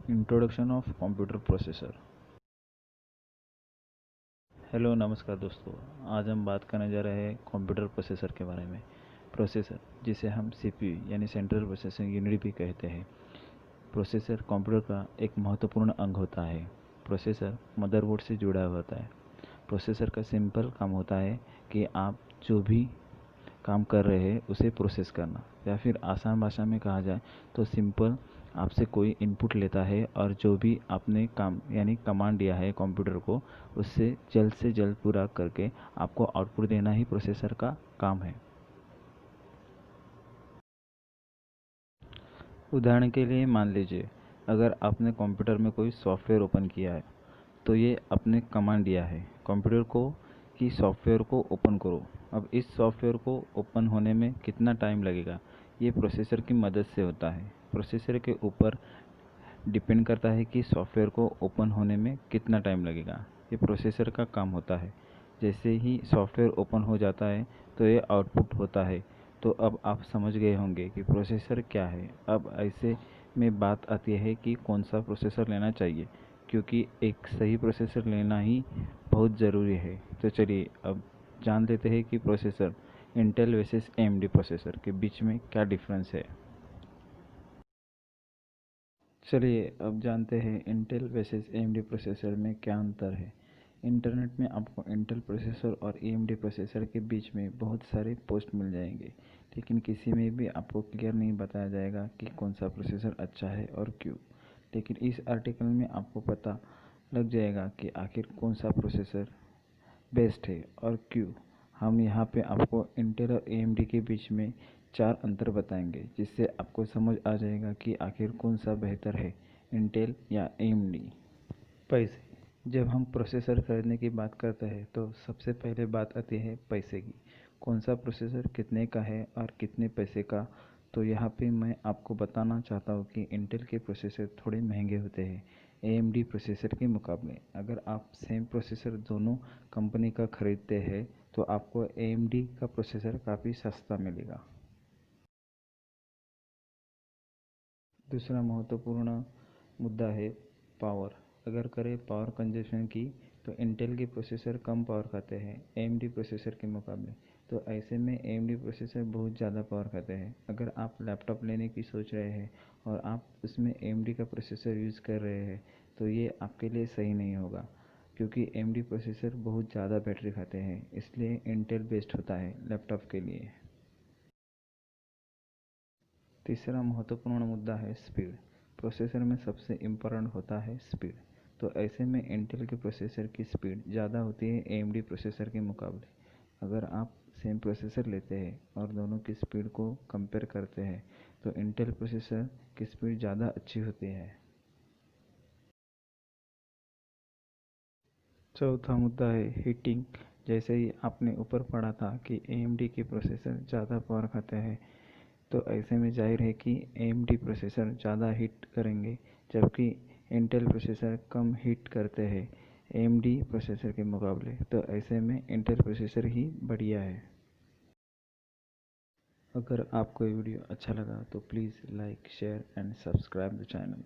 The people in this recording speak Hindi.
Introduction of computer processor. Hello नमस्कार दोस्तों, आज हम बात करने जा रहे हैं कंप्यूटर प्रोसेसर के बारे में। प्रोसेसर, जिसे हम सीपीयू यानी सेंट्रल प्रोसेसिंग यूनिट भी कहते हैं। प्रोसेसर कंप्यूटर का एक महत्वपूर्ण अंग होता है। प्रोसेसर मदरबोर्ड से जुड़ा हुआ होता है। प्रोसेसर का सिंपल काम होता है कि आप जो भी काम कर रहे हैं उसे प्रोसेस करना, या फिर आसान भाषा में कहा जाए तो सिंपल आपसे कोई इनपुट लेता है और जो भी आपने काम यानी कमांड दिया है कंप्यूटर को, उससे जल्द से जल्द पूरा करके आपको आउटपुट देना ही प्रोसेसर का काम है। उदाहरण के लिए मान लीजिए, अगर आपने कंप्यूटर में कोई सॉफ्टवेयर ओपन किया है तो ये आपने कमांड दिया है कंप्यूटर को कि सॉफ्टवेयर को ओपन करो। अब इस सॉफ्टवेयर को ओपन होने में कितना टाइम लगेगा, ये प्रोसेसर की मदद से होता है। प्रोसेसर के ऊपर डिपेंड करता है कि सॉफ्टवेयर को ओपन होने में कितना टाइम लगेगा। ये प्रोसेसर का काम होता है। जैसे ही सॉफ्टवेयर ओपन हो जाता है तो ये आउटपुट होता है। तो अब आप समझ गए होंगे कि प्रोसेसर क्या है। अब ऐसे में बात आती है कि कौन सा प्रोसेसर लेना चाहिए, क्योंकि एक सही प्रोसेसर लेना ही बहुत ज़रूरी है। तो चलिए अब जान लेते हैं कि processor Intel versus AMD processor के बीच में क्या डिफरेंस है। चलिए अब जानते हैं इंटेल वर्सेस एएमडी प्रोसेसर में क्या अंतर है। इंटरनेट में आपको इंटेल प्रोसेसर और एएमडी प्रोसेसर के बीच में बहुत सारे पोस्ट मिल जाएंगे, लेकिन किसी में भी आपको क्लियर नहीं बताया जाएगा कि कौन सा प्रोसेसर अच्छा है और क्यों। लेकिन इस आर्टिकल में आपको पता लग जाएगा कि आखिर कौन सा प्रोसेसर बेस्ट है और क्यों। हम यहाँ पे आपको इंटेल और एएमडी के बीच में चार अंतर बताएंगे, जिससे आपको समझ आ जाएगा कि आखिर कौन सा बेहतर है, इंटेल या एएमडी। पैसे, जब हम प्रोसेसर खरीदने की बात करते हैं तो सबसे पहले बात आती है पैसे की। कौन सा प्रोसेसर कितने का है और कितने पैसे का। तो यहाँ पे मैं आपको बताना चाहता हूँ कि इंटेल के प्रोसेसर थोड़े महंगे होते हैं एएमडी प्रोसेसर के मुकाबले। अगर आप सेम प्रोसेसर दोनों कंपनी का खरीदते हैं तो आपको एएमडी का प्रोसेसर काफ़ी सस्ता मिलेगा। दूसरा महत्वपूर्ण मुद्दा है पावर। अगर करें पावर कंजप्शन की तो इंटेल के प्रोसेसर कम पावर खाते हैं एएमडी प्रोसेसर के मुकाबले। तो ऐसे में एएमडी प्रोसेसर बहुत ज़्यादा पावर खाते हैं। अगर आप लैपटॉप लेने की सोच रहे हैं और आप उसमें एएमडी का प्रोसेसर यूज़ कर रहे हैं तो ये आपके लिए सही नहीं होगा, क्योंकि एएमडी प्रोसेसर बहुत ज़्यादा बैटरी खाते हैं। इसलिए इंटेल बेस्ट होता है लैपटॉप के लिए। तीसरा महत्वपूर्ण मुद्दा है स्पीड। प्रोसेसर में सबसे इम्पोर्टेंट होता है स्पीड। तो ऐसे में इंटेल के प्रोसेसर की स्पीड ज़्यादा होती है एएमडी प्रोसेसर के मुकाबले। अगर आप सेम प्रोसेसर लेते हैं और दोनों की स्पीड को कंपेयर करते हैं तो इंटेल प्रोसेसर की स्पीड ज़्यादा अच्छी होती है। चौथा मुद्दा है हीटिंग। जैसे ही आपने ऊपर पढ़ा था कि एएमडी के प्रोसेसर ज़्यादा पावर खाते हैं, तो ऐसे में जाहिर है कि एएमडी प्रोसेसर ज़्यादा हीट करेंगे, जबकि इंटेल प्रोसेसर कम हीट करते हैं एएमडी प्रोसेसर के मुकाबले। तो ऐसे में इंटेल प्रोसेसर ही बढ़िया है। अगर आपको ये वीडियो अच्छा लगा तो please like share and subscribe the channel.